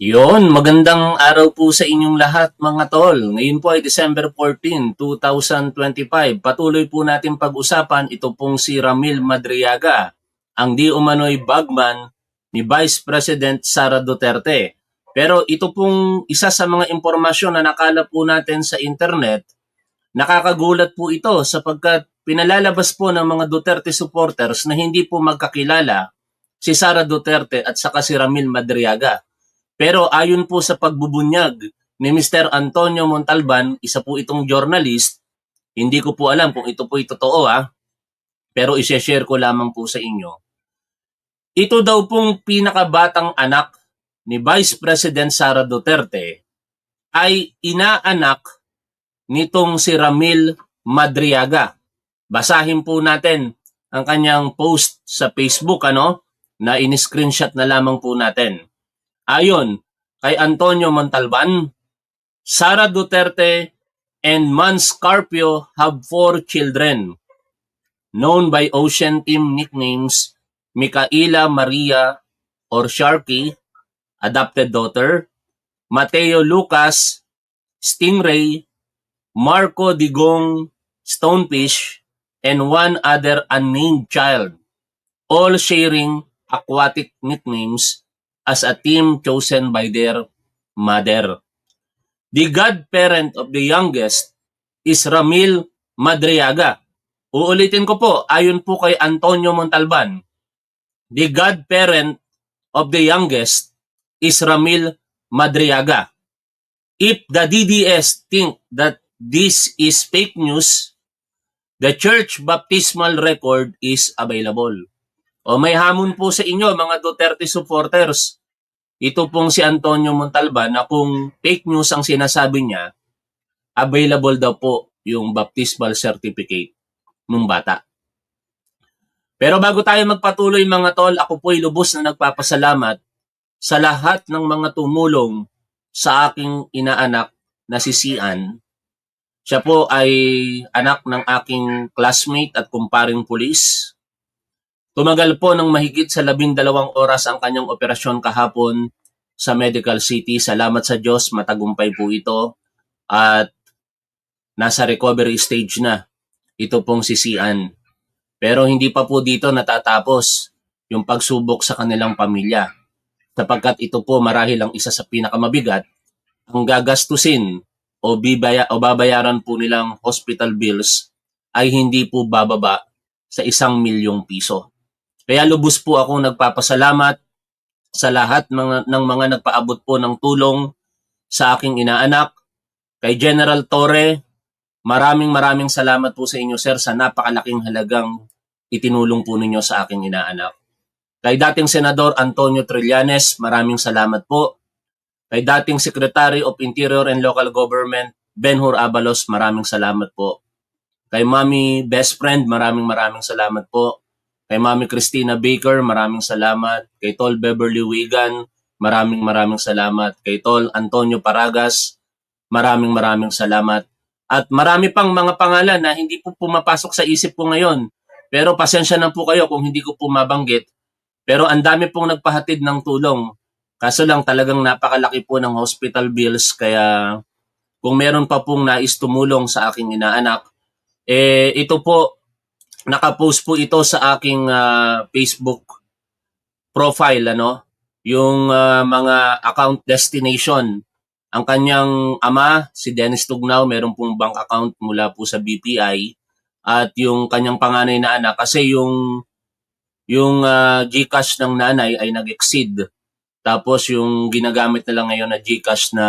Yon, magandang araw po sa inyong lahat mga tol. Ngayon po ay December 14, 2025. Patuloy po natin pag-usapan ito pong si Ramil Madriaga, ang di umano'y bagman ni Vice President Sara Duterte. Pero ito pong isa sa mga impormasyon na nakalap po natin sa internet, nakakagulat po ito sapagkat pinalalabas po ng mga Duterte supporters na hindi po magkakilala si Sara Duterte at saka si Ramil Madriaga. Pero ayon po sa pagbubunyag ni Mr. Antonio Montalban, isa po itong journalist, hindi ko po alam kung ito po ay totoo pero i-share ko lamang po sa inyo. Ito daw pong pinakabatang anak ni Vice President Sara Duterte ay inaanak nitong si Ramil Madriaga. Basahin po natin ang kanyang post sa Facebook na in-screenshot na lamang po natin. Ayon kay Antonio Montalban, Sara Duterte and Mans Carpio have 4 children, known by Ocean Team nicknames Micaela Maria or Sharky, adopted daughter, Mateo Lucas, Stingray, Marco Digong, Stonefish, and one other unnamed child, all sharing aquatic nicknames as a team chosen by their mother. The godparent of the youngest is Ramil Madriaga. Uulitin ko po, ayon po kay Antonio Montalban, the godparent of the youngest is Ramil Madriaga. If the DDS think that this is fake news, the church baptismal record is available. O may hamon po sa inyo mga Duterte supporters. Ito pong si Antonio Montalban na kung fake news ang sinasabi niya, available daw po yung baptismal certificate ng bata. Pero bago tayo magpatuloy mga tol, ako po'y lubos na nagpapasalamat sa lahat ng mga tumulong sa aking inaanak na si Sian. Siya po ay anak ng aking classmate at kumparing pulis. Tumagal po ng mahigit sa 12 oras ang kanyang operasyon kahapon sa Medical City. Salamat sa Diyos, matagumpay po ito at nasa recovery stage na ito pong si Sian. Pero hindi pa po dito natatapos yung pagsubok sa kanilang pamilya sapagkat ito po marahil ang isa sa pinakamabigat ang gagastusin o babayaran po nilang hospital bills ay hindi po bababa sa 1,000,000 piso. Kaya lubos po akong nagpapasalamat sa lahat ng mga nagpaabot po ng tulong sa aking inaanak. Kay General Torre, maraming salamat po sa inyo sir sa napakalaking halagang itinulong po ninyo sa aking inaanak. Kay dating Senador Antonio Trillanes, maraming salamat po. Kay dating Secretary of Interior and Local Government, Benhur Abalos, maraming salamat po. Kay Mami Best Friend, maraming salamat po. Kay Mami Christina Baker, maraming salamat. Kay Tol Beverly Wigan, maraming salamat. Kay Tol Antonio Paragas, maraming salamat. At marami pang mga pangalan na hindi po pumapasok sa isip ko ngayon. Pero pasensya na po kayo kung hindi ko po mabanggit. Pero ang dami pong nagpahatid ng tulong. Kaso lang talagang napakalaki po ng hospital bills. Kaya kung meron pa pong nais tumulong sa aking inaanak, ito po, nakapost po ito sa aking Facebook profile, yung mga account destination. Ang kanyang ama, si Dennis Tugnao, meron pong bank account mula po sa BPI at yung kanyang panganay na anak kasi yung GCash ng nanay ay nag-exceed. Tapos yung ginagamit nila ngayon na GCash na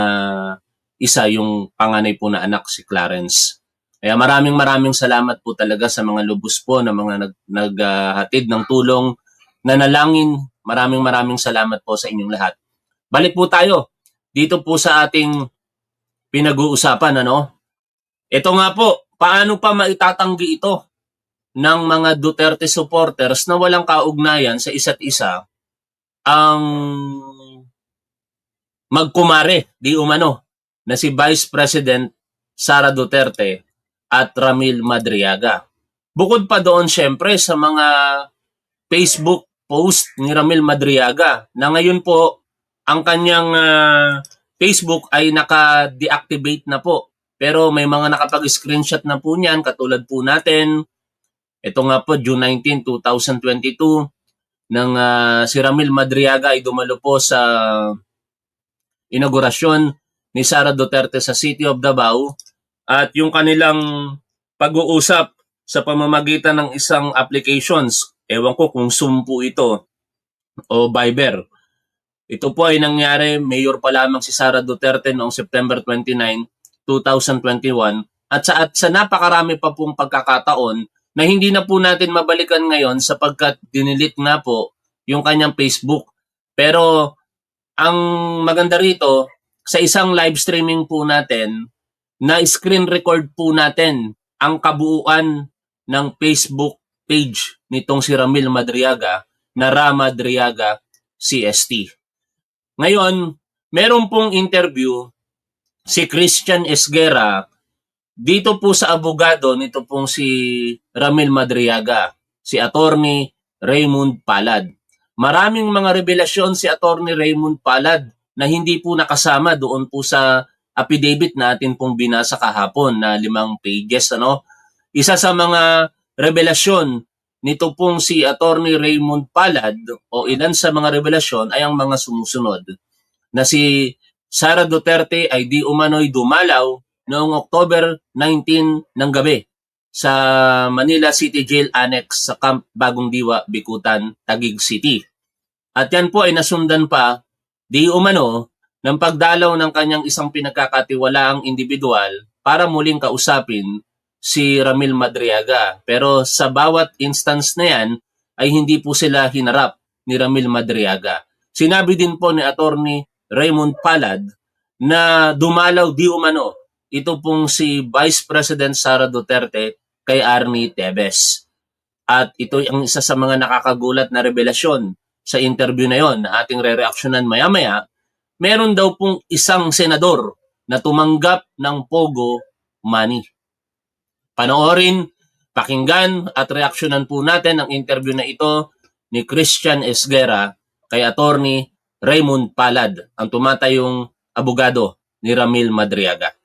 isa yung panganay po na anak, si Clarence. Kaya maraming salamat po talaga sa mga lubos po na mga naghatid ng tulong, nanalangin. Maraming salamat po sa inyong lahat. Balik po tayo dito po sa ating pinag-uusapan, Ito nga po, paano pa maitatanggi ito ng mga Duterte supporters na walang kaugnayan sa isa't isa ang magkumare, di umano, na si Vice President Sara Duterte at Ramil Madriaga. Bukod pa doon syempre sa mga Facebook post ni Ramil Madriaga na ngayon po ang kanyang Facebook ay naka-deactivate na po. Pero may mga nakapag-screenshot na po niyan, katulad po natin. Ito nga po, June 19, 2022, nang si Ramil Madriaga ay dumalo po sa inaugurasyon ni Sara Duterte sa City of Davao. At yung kanilang pag-uusap sa pamamagitan ng isang applications, ewan ko kung Zoom po ito o Viber. Ito po ay nangyari, mayor pa lamang si Sara Duterte noong September 29, 2021 at sa napakarami pa pong pagkakataon na hindi na po natin mabalikan ngayon sapagkat dinilit na po yung kanyang Facebook. Pero ang maganda rito, sa isang live streaming po natin, na screen record po natin ang kabuuan ng Facebook page nitong si Ramil Madriaga na Ra Madriaga CST. Ngayon, meron pong interview si Christian Esguera dito po sa abogado nito pong si Ramil Madriaga, si Attorney Raymond Palad. Maraming mga revelasyon si Attorney Raymond Palad na hindi po nakasama doon po sa affidavit natin pong binasa kahapon na 5 pages. Isa sa mga revelasyon nito pong si Attorney Raymond Palad o ilan sa mga revelasyon ay ang mga sumusunod. Na si Sara Duterte ay di umano'y dumalaw noong October 19 ng gabi sa Manila City Jail Annex sa Camp Bagong Diwa, Bikutan, Taguig City. At yan po ay nasundan pa di umano ng pagdalaw ng kanyang isang pinagkakatiwalaang individual para muling kausapin si Ramil Madriaga. Pero sa bawat instance na yan ay hindi po sila hinarap ni Ramil Madriaga. Sinabi din po ni Attorney Raymond Palad na dumalaw di umano ito pong si Vice President Sara Duterte kay Arnie Tevez. At ito ang isa sa mga nakakagulat na revelasyon sa interview na yon na ating re-reactionan maya-maya. Meron daw pong isang senador na tumanggap ng Pogo money. Panoorin, pakinggan at reaksyonan po natin ang interview na ito ni Christian Esguera kay Attorney Raymond Palad, ang tumatayong abogado ni Ramil Madriaga.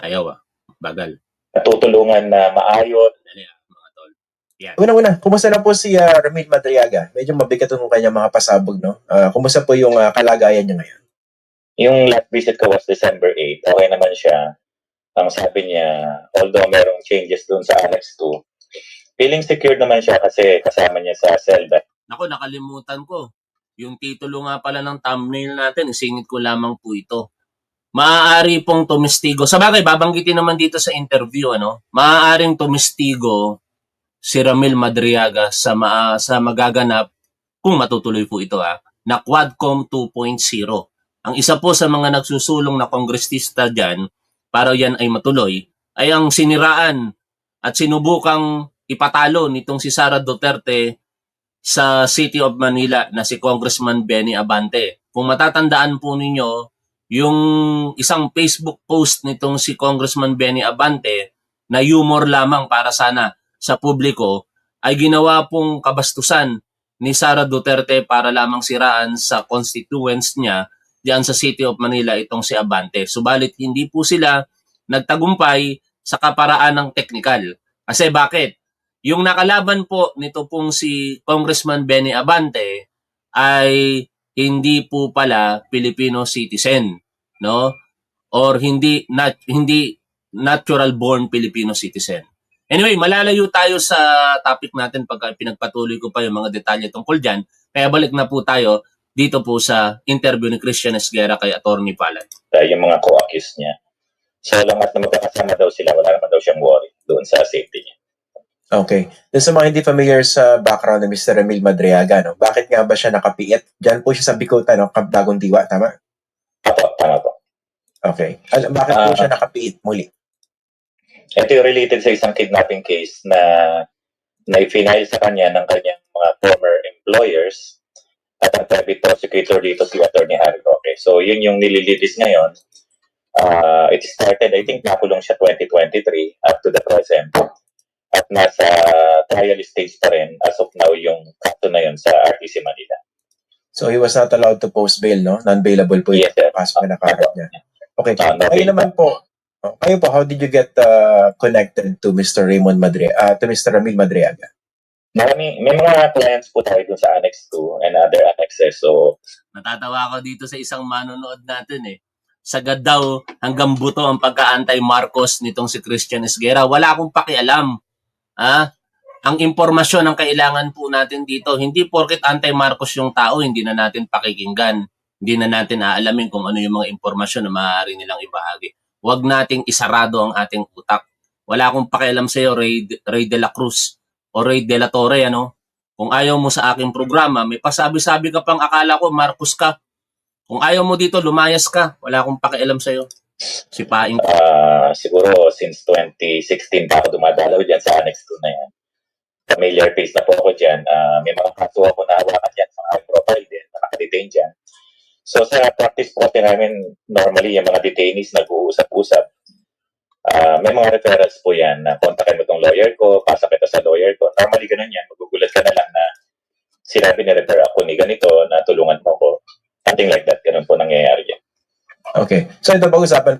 Ayaw bagal. Natutulungan na maayos. Mga tol. Yan. Una-una, kumusta na po si Ramil Madriaga? Medyo mabigat yung kanyang mga pasabog, no? Kumusta po yung kalagayan niya ngayon? Yung last visit ko was December 8. Okay naman siya. Ang sabi niya, although merong changes dun sa Annex 2, feeling secure naman siya kasi kasama niya sa cell. Naku, nakalimutan ko. Yung titulo nga pala ng thumbnail natin, isingit ko lamang po ito. Maaari pong tumestigo. Sabagay, babanggitin naman dito sa interview, maaaring tumestigo si Ramil Madriaga sa magaganap, kung matutuloy po ito, na Quadcom 2.0. Ang isa po sa mga nagsusulong na kongresista dyan, para yan ay matuloy, ay ang siniraan at sinubukang ipatalo nitong si Sara Duterte sa City of Manila na si Congressman Benny Abante. Kung matatandaan po ninyo, yung isang Facebook post nitong si Congressman Benny Abante na humor lamang para sana sa publiko ay ginawa pong kabastusan ni Sara Duterte para lamang siraan sa constituents niya diyan sa City of Manila itong si Abante. Subalit hindi po sila nagtagumpay sa kaparaan ng teknikal. Kasi bakit? Yung nakalaban po nito pong si Congressman Benny Abante ay hindi po pala Filipino citizen, no? Or hindi natural born Filipino citizen. Anyway, malalayo tayo sa topic natin pagka pinagpatuloy ko pa yung mga detalye tungkol dyan. Kaya balik na po tayo dito po sa interview ni Christian Esguera kay Attorney Palad. Yung mga co-accused niya. So, lang at na magkakasama daw sila, wala naman daw siyang worry doon sa safety niya. Okay. Doon sa mga hindi familiar sa background ni Mr. Ramil Madriaga, no? Bakit nga ba siya nakapiit? Diyan po siya sa Bikutan, no? Camp Bagong Diwa, tama? Tama po. Okay. Bakit po siya nakapiit muli? Ito yung related sa isang kidnapping case na i-file sa kanya ng kanyang mga former employers at ang private prosecutor dito si Attorney Harry Roque. So, yun yung nililitis ngayon. It started, I think, nakulong siya 2023 up to the present. At nasa trial stage pa rin as of now yung kaso na yun sa RTC Manila. So he was not allowed to post bail, no? Non-bailable po yung Yes, sir. pasok na nakaharap niya. Okay. No Kayo bail. naman po, kayo po, how did you get connected to Mr. to Mr. Ramil Madriaga? May mga clients po tayo dun sa Annex 2 and other annexes. So, Natatawa ako dito sa isang manonood natin eh. Sagad daw hanggang buto ang pagka-anti-Marcos nitong si Christian Esguerra. Wala akong pakialam. Ang impormasyon ang kailangan po natin dito, hindi porket anti-Marcos yung tao, hindi na natin pakikinggan. Hindi na natin aalamin kung ano yung mga impormasyon na maaari nilang ibahagi. Huwag nating isarado ang ating utak. Wala akong pakialam sa iyo, Ray de la Cruz o Ray de la Torre, ano? Kung ayaw mo sa aking programa, may pasabi-sabi ka pang akala ko, Marcos ka. Kung ayaw mo dito, lumayas ka. Wala akong pakialam sa iyo. Sipain ko. siguro since 2016 pa ako dumadalaw dyan sa Annex 2 na yan. Familiar face na po ako dyan. May mga kaso ako na hawakan dyan sa high profile din, na nakadetain dyan. So sa practice po kasi namin, normally yung mga detainees nag-uusap-usap. May mga referrals po yan na kontakin mo itong lawyer ko, pasa kita sa lawyer ko. Normally ganun yan. Magugulat ka na lang na sinabi ni-refer ako ni ganito na tulungan mo ko. Something like that. Ganun po nangyayari yan. Okay. So ito pag-usapan.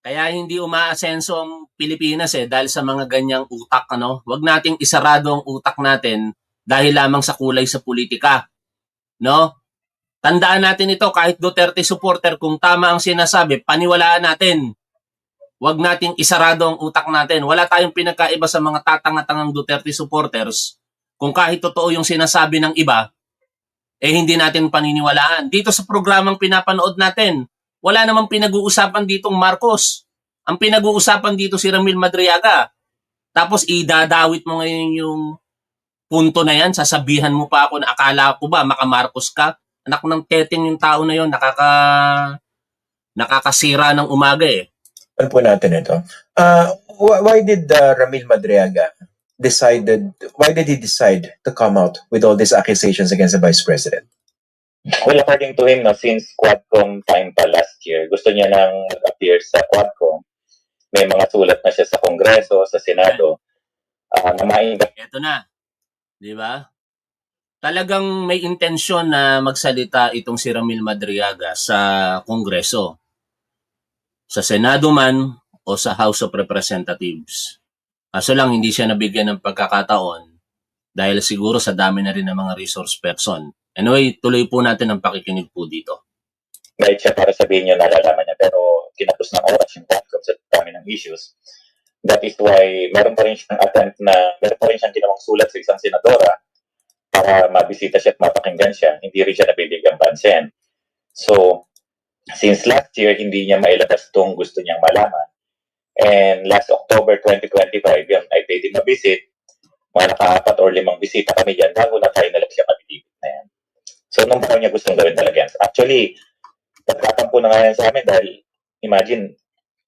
Kaya hindi umaasenso ang Pilipinas dahil sa mga ganyang utak, ano? Huwag nating isarado ang utak natin dahil lamang sa kulay sa politika. No? Tandaan natin ito, kahit Duterte supporter, kung tama ang sinasabi, paniwalaan natin. Huwag nating isarado ang utak natin. Wala tayong pinagkaiba sa mga tatanga-tangang Duterte supporters. Kung kahit totoo yung sinasabi ng iba, hindi natin paniniwalaan. Dito sa programang pinapanood natin, wala namang pinag-uusapan ditong Marcos. Ang pinag-uusapan dito si Ramil Madriaga. Tapos idadawit mo ngayon yung punto na yan, sasabihan mo pa ako na akala ko ba maka-Marcos ka? Anak ng teteng yung tao na yun, nakakasira ng umaga eh. Ano po natin ito? Why did Ramil Madriaga why did he decide to come out with all these accusations against the Vice President? Well, according to him, since Quadcom time pa last year, gusto niya nang mag-appear sa Quadcom. May mga sulat na siya sa Kongreso, sa Senado, na maingat. Ito na. Di ba? Talagang may intensyon na magsalita itong si Ramil Madriaga sa Kongreso. Sa Senado man o sa House of Representatives. Kaso lang hindi siya nabigyan ng pagkakataon dahil siguro sa dami na rin ng mga resource person. Anyway, tuloy po natin ang pakikinig po dito. Kahit siya para sabihin niya, nalalaman niya, pero kinapos ng oras yung Quadcom sa dami ng issues. That is why meron pa rin siyang ginawang sulat sa isang senadora para mabisita siya at mapakinggan siya. Hindi rin siya nabibigyan pansin. So, since last year, hindi niya mailabas itong gusto niyang malaman. And last October 2025, yun, I paid him a visit. Mga naka-4 or 5 bisita kami dyan bago na final siya mabibigit na yan. So, nung parang niya gustong gawin talaga yan. Actually, nagtatampo na nga yan sa amin dahil imagine,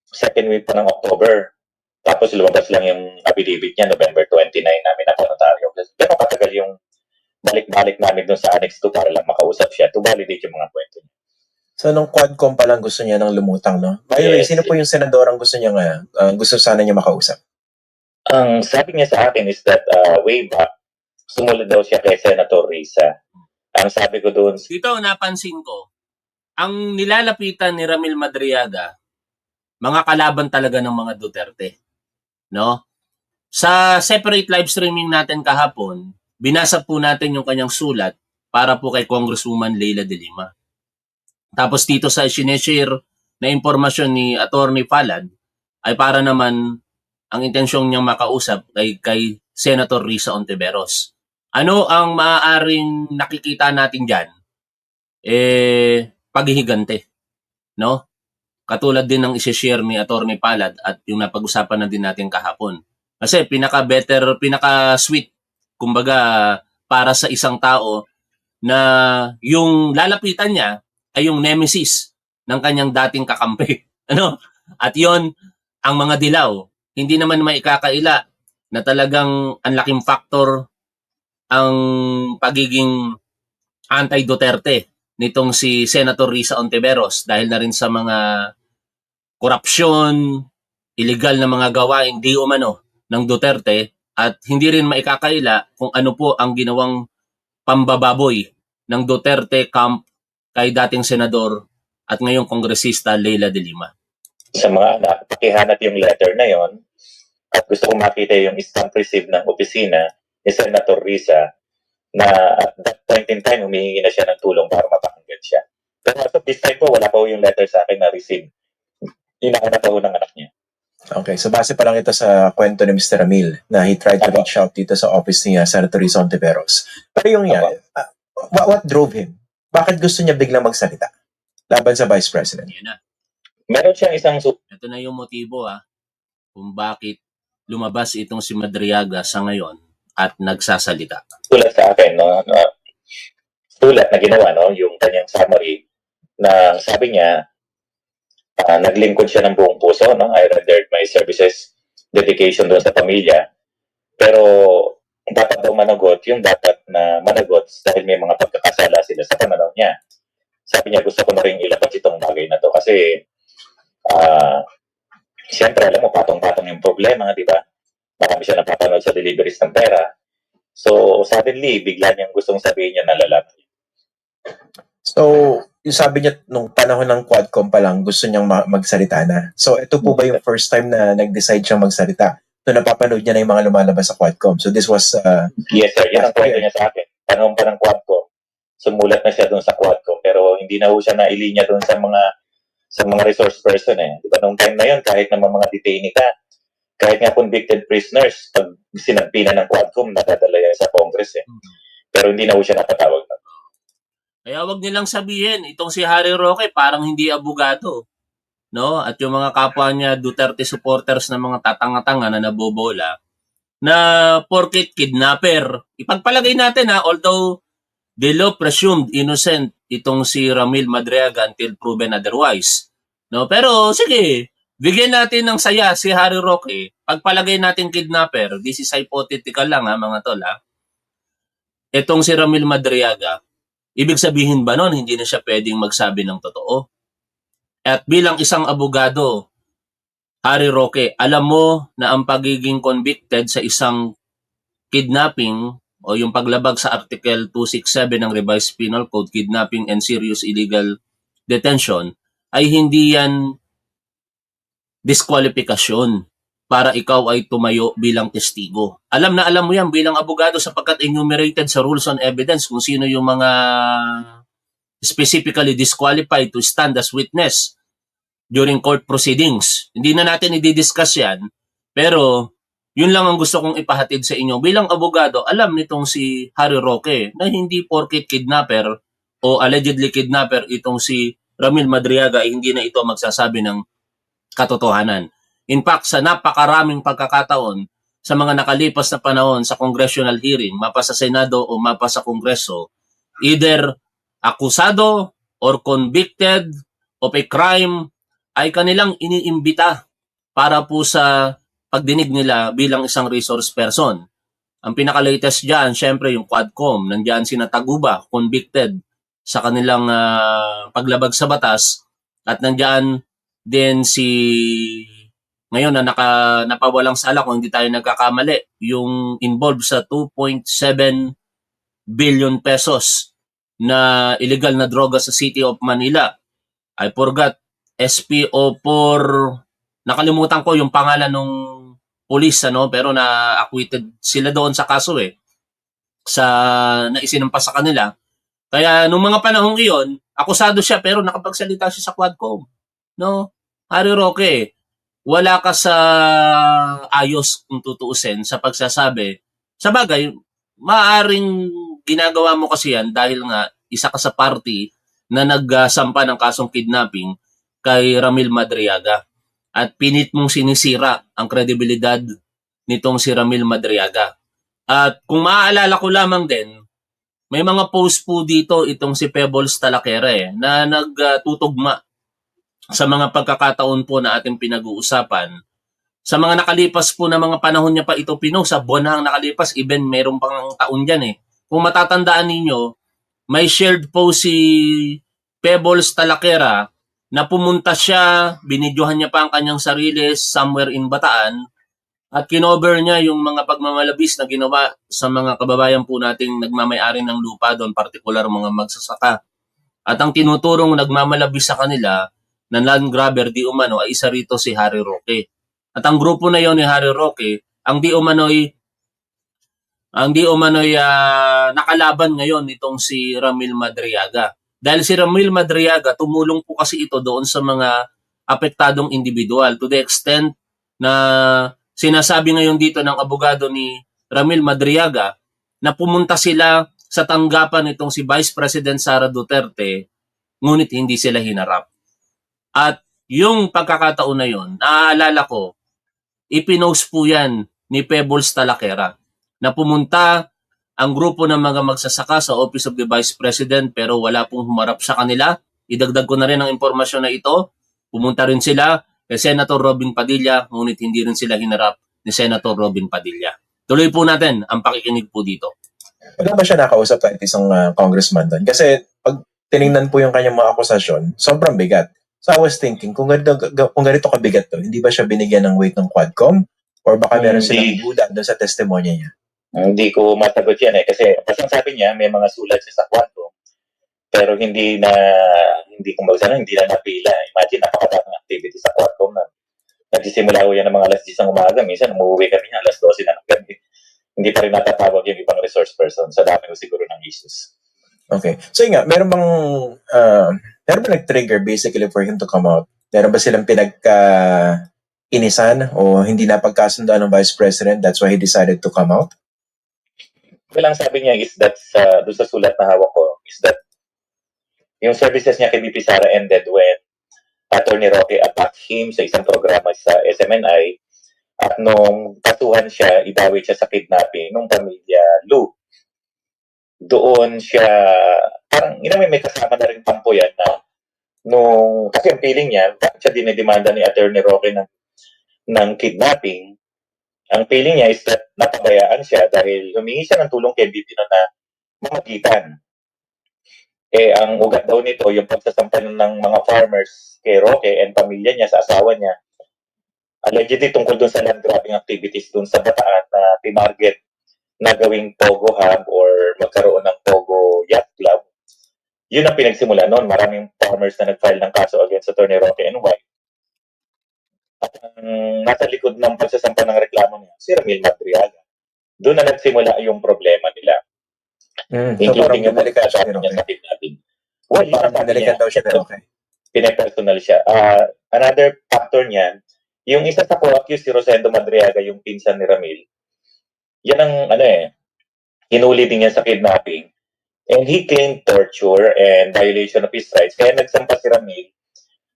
second week pa ng October, tapos lumabas lang yung affidavit niya, November 29 namin na notaryo. Pero katagal yung balik-balik namin doon sa Annex 2 para lang makausap siya to validate yung mga kwento niya. So nung Quadcom pa lang gusto niya ng lumutang, no? By the way, Yes. sino po yung senadorang gusto niya gusto sana niya makausap? Ang sabi niya sa akin is that way back, sumunod daw siya kay Senator Risa. Ang sabi ko doon, Dito napansin ko, ang nilalapitan ni Ramil Madriaga, mga kalaban talaga ng mga Duterte. No? Sa separate live streaming natin kahapon, binasa po natin yung kanyang sulat para po kay Congresswoman Leila de Lima. Tapos dito sa sineshare na impormasyon ni Attorney Palad ay para naman ang intensyong niyang makausap kay Senator Risa Ontiveros. Ano ang maaaring nakikita natin dyan? Paghihigante. No? Katulad din ng isi-share ni Attorney Palad at yung napag-usapan na din natin kahapon. Kasi pinaka-sweet, kumbaga para sa isang tao na yung lalapitan niya ay yung nemesis ng kanyang dating kakampi. Ano? At yon ang mga dilaw. Hindi naman maikakaila na talagang ang laking factor ang pagiging anti-Duterte nitong si Senator Risa Ontiveros dahil na rin sa mga korupsyon, illegal na mga gawain di umano ng Duterte at hindi rin maikakaila kung ano po ang ginawang pambababoy ng Duterte camp kay dating senador at ngayong kongresista Leila de Lima. Sa mga anak, pakihanap yung letter na yon at gusto kong makita yung stamp receipt ng opisina ni Senator Risa na at that point in time, humihingi na siya ng tulong para mapakinggan siya. Pero as of this time po, wala pa po yung letter sa akin na receive. Inaanap po ng anak niya. Okay, so base pa lang ito sa kwento ni Mr. Ramil na he tried to reach out dito sa office ni Senator Risa Ontiveros. Pero yung what drove him? Bakit gusto niya biglang magsalita laban sa Vice President? Yan na. Meron siyang isang Ito na yung motibo kung bakit lumabas itong si Madriaga sa ngayon at nagsasalita. sulat sa akin, no? Sulat na ginawa, no? Yung kanyang summary na sabi niya, naglingkod siya ng buong puso, no? I rendered my services, dedication doon sa pamilya. Pero dapat daw managot yung dapat na managot dahil may mga pagkakasala sila sa pananaw niya. Sabi niya, gusto ko na rin ilabas itong bagay na to kasi siyempre, alam mo, patong-patong yung problema, di ba? Marami siya napapanood sa deliveries ng pera. So, suddenly, bigla niyang gustong sabihin niya na lalaki. So, yung sabi niya nung panahon ng Quadcom pa lang, gusto niyang magsalita na. So, ito po ba yung first time na nag-decide siyang magsalita? So, napapanood niya na yung mga lumalabas sa Quadcom. So, this was... Yes, sir. Yan ang kwento niya sa akin. Panahon pa ng Quadcom. Sumulat na siya doon sa Quadcom. Pero hindi na ho siya nailinya doon sa mga resource person eh. Diba nung time na yun, kahit naman mga detainee ka, kahit nga convicted prisoners, pag sinagpi na ng Quadcom, nadadala yan sa Congress eh. Pero hindi na ho siya napatawag na. Kaya wag nilang sabihin, itong si Harry Roque parang hindi abogado. No? At yung mga kapwa niya Duterte supporters na mga tatanga-tanga na nabobola, na porket kidnapper. Ipagpalagay natin although the law presumed innocent itong si Ramil Madriaga until proven otherwise. No? Pero sige, bigyan natin ng saya si Harry Roque. Pagpalagay natin kidnapper, this is hypothetical lang mga tol Itong si Ramil Madriaga, ibig sabihin ba nun, hindi na siya pwedeng magsabi ng totoo? At bilang isang abogado, Harry Roque, alam mo na ang pagiging convicted sa isang kidnapping o yung paglabag sa Article 267 ng Revised Penal Code, kidnapping and serious illegal detention, ay hindi yan diskwalifikasyon para ikaw ay tumayo bilang testigo. Alam na alam mo yan bilang abogado sapagkat enumerated sa Rules on Evidence kung sino yung mga specifically disqualified to stand as witness during court proceedings. Hindi na natin i-discuss yan, pero yun lang ang gusto kong ipahatid sa inyo. Bilang abogado, alam nitong si Harry Roque na hindi porket kidnapper o allegedly kidnapper itong si Ramil Madriaga ay hindi na ito magsasabi ng katotohanan. In fact, sa napakaraming pagkakataon sa mga nakalipas na panahon sa congressional hearing, mapa sa Senado o mapa sa Kongreso, either akusado or convicted of a crime ay kanilang iniimbita para po sa pagdinig nila bilang isang resource person. Ang pinaka-latest dyan, syempre yung Quadcom, nandiyan sina Taguba, convicted sa kanilang paglabag sa batas, at nandiyan din si ngayon na napawalang sala kung hindi tayo nagkakamali, yung involved sa 2.7 billion pesos na illegal na droga sa City of Manila. I forgot, SPO4, nakalimutan ko yung pangalan ng police, pero na-acquitted sila doon sa kaso na isinampa sa kanila. Kaya nung mga panahong iyon, akusado siya pero nakapagsalita siya sa Quadcom. No? Harry Roque, wala ka sa ayos kung tutuusin sa pagsasabi. Sa bagay, maaring ginagawa mo kasi yan dahil nga isa ka sa party na nagsampa ng kasong kidnapping kay Ramil Madriaga. At pinit mong sinisira ang kredibilidad nitong si Ramil Madriaga. At kung maaalala ko lamang din, may mga post po dito itong si Pebbles Talaquera na nagtutugma sa mga pagkakataon po na ating pinag-uusapan. Sa mga nakalipas po na mga panahon niya pa ito sa buwan na nakalipas, even meron pang taon dyan Kung matatandaan ninyo, may shared po si Pebbles Talaquera na pumunta siya, binidyohan niya pa ang kanyang sarili somewhere in Bataan, At kinover niya yung mga pagmamalabis na ginawa sa mga kababayan po nating nagmamay-ari ng lupa doon, partikular mga magsasaka. At ang tinuturong nagmamalabis sa kanila na land grabber di umano ay isa rito si Harry Roque. At ang grupo na yon ni Harry Roque, ang di umano'y nakalaban ngayon nitong si Ramil Madriaga. Dahil si Ramil Madriaga, tumulong po kasi ito doon sa mga apektadong individual to the extent na sinasabi ngayon dito ng abogado ni Ramil Madriaga na pumunta sila sa tanggapan nitong si Vice President Sara Duterte, ngunit hindi sila hinarap. At yung pagkakataon na yon, naaalala ko, ipinost po yan ni Pebbles Talaquera na pumunta ang grupo ng mga magsasaka sa Office of the Vice President pero wala pong humarap sa kanila. Idagdag ko na rin ang impormasyon na ito. Pumunta rin sila kay Senator Robin Padilla, ngunit hindi rin sila hinarap ni Senator Robin Padilla. Tuloy po natin ang pakikinig po dito. Wala ba siya nakausap kahit isang congressman doon? Kasi pag tiningnan po yung kanyang mga akusasyon, sobrang bigat. So I was thinking, kung ganito kabigat to, hindi ba siya binigyan ng weight ng Quadcom? Or baka meron silang duda doon sa testimonya niya? Hindi ko masagot yan eh. Kasi basta sabi niya, may mga sulat siya sa kwarto. Pero hindi na napila. Imagine, napakadaming activity sa kwarto na. Nagsisimula ko yan ng mga alas 10 ng umaga. Minsan, umuwi kami niya alas 12 na ng gabi. Hindi pa rin natatawag yung ibang resource person. Sa dami ko siguro ng issues. Okay. So yun nga, meron bang nag-trigger basically for him to come out? Meron ba silang inisan o hindi napagkasundoan ng Vice President? That's why he decided to come out? Well, ang sabi niya is that doon sa sulat na hawak ko is that yung services niya kay BP Sara ended when Attorney Roque attacked him sa isang programa sa SMNI at nung kasuhan siya, idawit siya sa kidnapping ng pamilya Lu. Doon siya, parang may kasama na rin tampo yan na kasi ang feeling niya, bakit siya dinidemanda ni Attorney Roque ng kidnapping, ang feeling niya is that napabayaan siya dahil humingi siya ng tulong kay BP na mamagitan. Ang ugat daw nito, yung pagsasampan ng mga farmers kay Roque and pamilya niya sa asawa niya, allegedly tungkol dun sa land grabbing activities dun sa Bataan na tinarget na gawing Pogo Hub or magkaroon ng Pogo Yacht Club. Yun ang pinagsimula noon. Maraming farmers na nag-file ng kaso against Attorney Roque and wife. At nasa likod ng pagsasampa ng reklamo niya, si Ramil Madriaga. Doon na nagsimula yung problema nila. So parang binalikan siya ni Roque. Sa kidnapping. Well, Parang binalikan daw siya ni Roque. Pinepersonal siya. Another factor niyan, yung isa sa co-accused si Rosendo Madriaga, yung pinsan ni Ramil, yan ang hinuli din niya sa kidnapping. And he claimed torture and violation of his rights. Kaya nagsampa si Ramil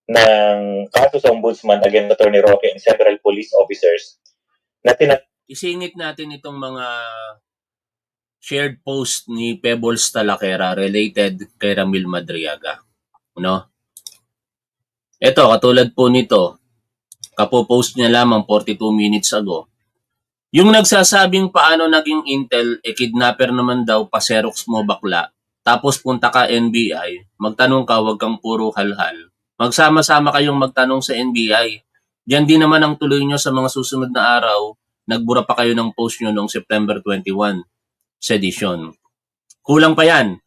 ng kaso sa ombudsman against Attorney Roque and several police officers na Isingit natin itong mga shared post ni Pebbles Talaquera related kay Ramil Madriaga. Ito, katulad po nito, kapopost niya lamang 42 minutes ago. Yung nagsasabing paano naging intel, kidnapper naman daw, pa-Xerox mo bakla, tapos punta ka NBI, magtanong ka, wag kang puro halhal. Magsama-sama kayong magtanong sa NBI. Diyan din naman ang tuloy nyo sa mga susunod na araw, nagbura pa kayo ng post nyo noong September 21, sedition. Kulang pa yan.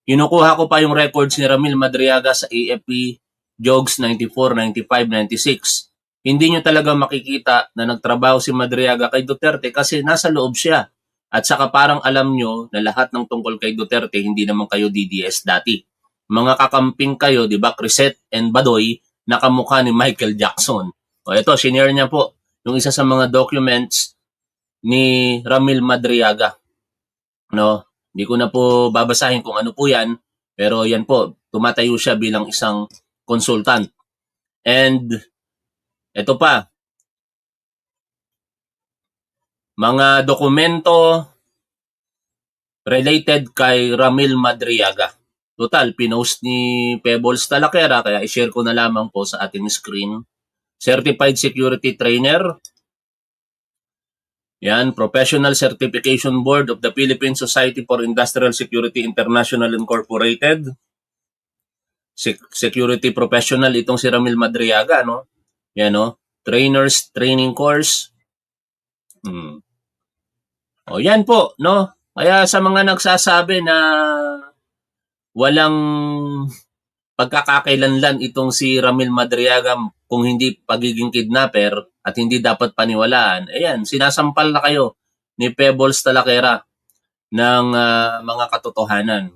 Kinukuha ko pa yung records ni Ramil Madriaga sa AFP, Jogs 94, 95, 96. Hindi nyo talaga makikita na nagtrabaho si Madriaga kay Duterte kasi nasa loob siya. At saka parang alam nyo na lahat ng tungkol kay Duterte, hindi naman kayo DDS dati. Mga kakamping kayo, di ba, Crisette and Badoy, nakamukha ni Michael Jackson. O ito, senior niya po, yung isa sa mga documents ni Ramil Madriaga. Hindi ko na po babasahin kung ano po yan, pero yan po, tumatayo siya bilang isang consultant. And ito pa, mga dokumento related kay Ramil Madriaga. Total, pinost ni Pebbles Talaquera, kaya i-share ko na lamang po sa ating screen. Certified Security Trainer. Yan, Professional Certification Board of the Philippine Society for Industrial Security International Incorporated. Security Professional, itong si Ramil Madriaga, Yan, Trainers Training Course. Hmm. O yan po, no? Kaya sa mga nagsasabi na walang pagkakakailanlan itong si Ramil Madriaga kung hindi pagiging kidnapper at hindi dapat paniwalaan, ayan, sinasampal na kayo ni Pebbles Talakera ng mga katotohanan.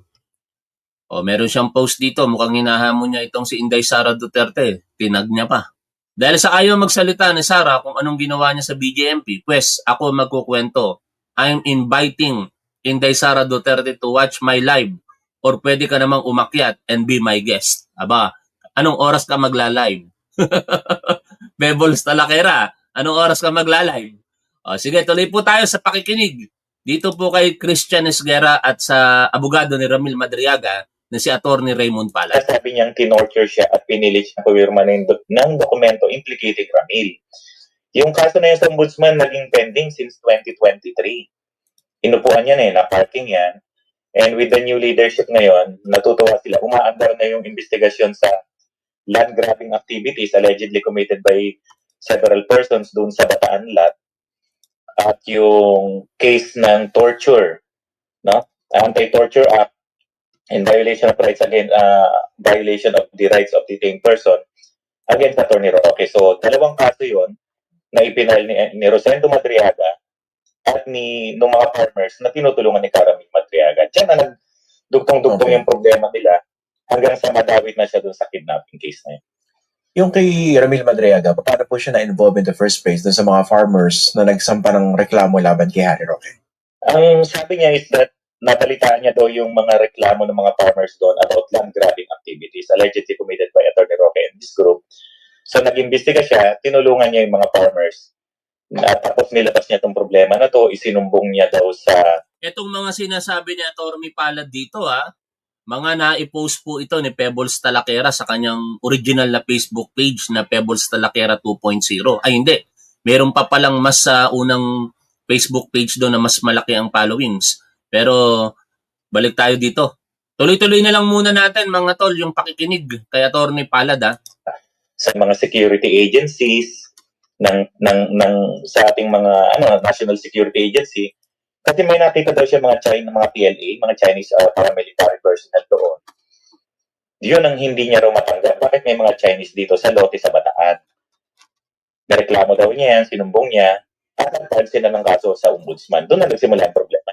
O meron siyang post dito, mukhang hinahamon niya itong si Inday Sara Duterte. Tinag niya pa. Dahil sa ayaw magsalita ni Sara kung anong ginawa niya sa BJMP, pues ako magkukwento. I'm inviting Inday Sara Duterte to watch my live or pwede ka namang umakyat and be my guest. Aba, anong oras ka magla-live? Bebbles Talakera, anong oras ka magla-live? O, sige, tuloy po tayo sa pakikinig. Dito po kay Christian Esguerra at sa abogado ni Ramil Madriaga na si Attorney Raymond Palad. Sabi niyang tinorture siya at pinilit siya pumirma ng dokumento implicating Ramil. Yung kaso na yun sa ombudsman naging pending since 2023. Inupuan yan na-parking yan. And with the new leadership ngayon, natutuwa sila. Umaandar na yung investigasyon sa land grabbing activities allegedly committed by several persons doon sa Bataan lot. At yung case ng torture, no? Anti-Torture Act and violation of rights against violation of the rights of detained person against Attorney Roque. So, dalawang kaso yun na ipinal ni Rosendo Madriaga at ng mga farmers na tinutulungan ni Ramil Madriaga. Diyan na nagdugtong-dugtong yung problema nila hanggang sa madawit na siya dun sa kidnapping case na yun. Yung kay Ramil Madriaga, paano po siya na-involve in the first place dun sa mga farmers na nagsampa ng reklamo laban kay Harry Roque? Ang sabi niya is that nabalitaan niya daw yung mga reklamo ng mga farmers doon about land grabbing activities allegedly committed by Attorney Roque and this group. So nag-imbestiga siya, tinulungan niya yung mga farmers. At tapos nilabas niya itong problema na to, isinumbong niya daw sa... Itong mga sinasabi ni Attorney Palad dito mga na-post po ito ni Pebbles Talakera sa kanyang original na Facebook page na Pebbles Talakera 2.0. Ay hindi, meron pa palang mas sa unang Facebook page doon na mas malaki ang followings. Pero balik tayo dito. Tuloy-tuloy na lang muna natin mga tol yung pakikinig kay Attorney Palad sa mga security agencies ng sa ating mga national security agency kasi may nakita daw siya mga PLA, mga Chinese paramilitary personnel doon. Yun ang hindi niya raw matanggap. Bakit may mga Chinese dito sa lote sa Bataan? Nareklamo daw niya yan, sinumbong niya, at nagpahal sila ng kaso sa ombudsman. Doon na nagsimula ang problema.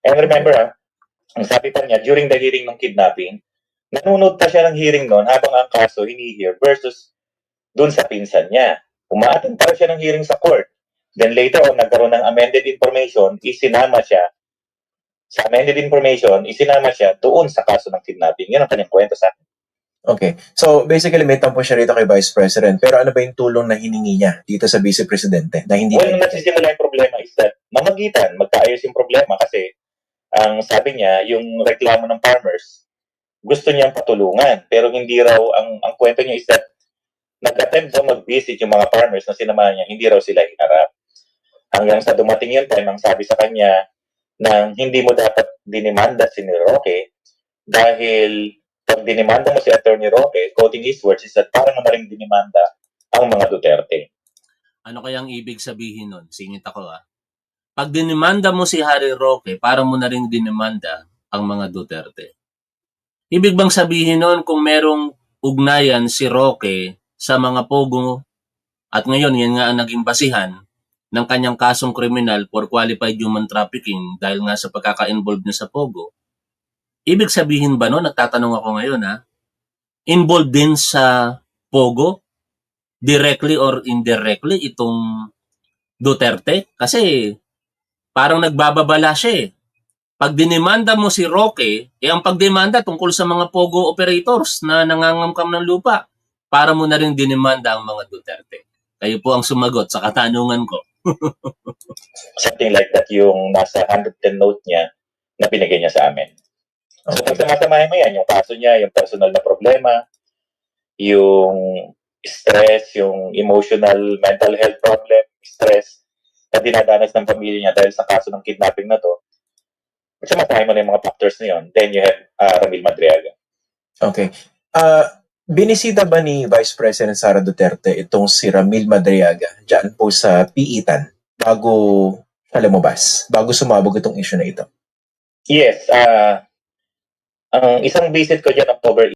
And remember, ang sabi pa niya, during the hearing ng kidnapping, nanonood pa siya ng hearing noon habang ang kaso hini-hear versus doon sa pinsan niya. Umaattend pa siya ng hearing sa court. Then later on, nagkaroon ng amended information, isinama siya. Sa amended information, isinama siya doon sa kaso ng kidnapping. Yun ang kanyang kwento sa akin. Okay. So, basically, may tampo siya rito kay Vice President. Pero ano ba yung tulong na hiningi niya dito sa Vice Presidente? Na hindi Well, nagsisimula yung problema is that mamagitan, magkaayos yung problema kasi ang sabi niya, yung reklamo ng farmers, gusto niyang patulungan. Pero hindi raw, ang kwento niya is that nag-attempt daw mag-visit yung mga farmers na sinamahan niya, hindi raw sila hinarap. Hanggang sa dumating yung time, ang sabi sa kanya na hindi mo dapat dinimanda si Roque dahil pag dinimanda mo si Attorney Roque, quoting his words, is that parang mo na rin dinimanda ang mga Duterte. Ano kayang ibig sabihin nun? Singit ako Pag dinimanda mo si Harry Roque, parang mo na rin dinimanda ang mga Duterte. Ibig bang sabihin nun kung merong ugnayan si Roque sa mga pogo at ngayon yan nga ang naging basihan ng kanyang kasong kriminal for qualified human trafficking dahil nga sa pagkaka-involved niya sa pogo. Ibig sabihin ba no, nagtatanong ako ngayon involved din sa pogo directly or indirectly itong Duterte? Kasi parang nagbababala siya Pag dinimanda mo si Roque, ang pagdemanda tungkol sa mga pogo operators na nangangamkam ng lupa, para mo na rin dinimanda ang mga Duterte. Kayo po ang sumagot sa katanungan ko. Something like that yung nasa 110 note niya na binigay niya sa amin. So, pag samasamahin mo yan, yung kaso niya, yung personal na problema, yung stress, yung emotional, mental health problem, stress, na dinadanas ng pamilya niya dahil sa kaso ng kidnapping na to, pag samasamahin mo na yung mga factors na yun, then you have Ramil Madriaga. Okay. Binisita ba ni Vice President Sara Duterte itong si Ramil Madriaga dyan po sa Piitan bago siya lumabas, bago sumabog itong issue na ito? Yes, ang isang visit ko dyan October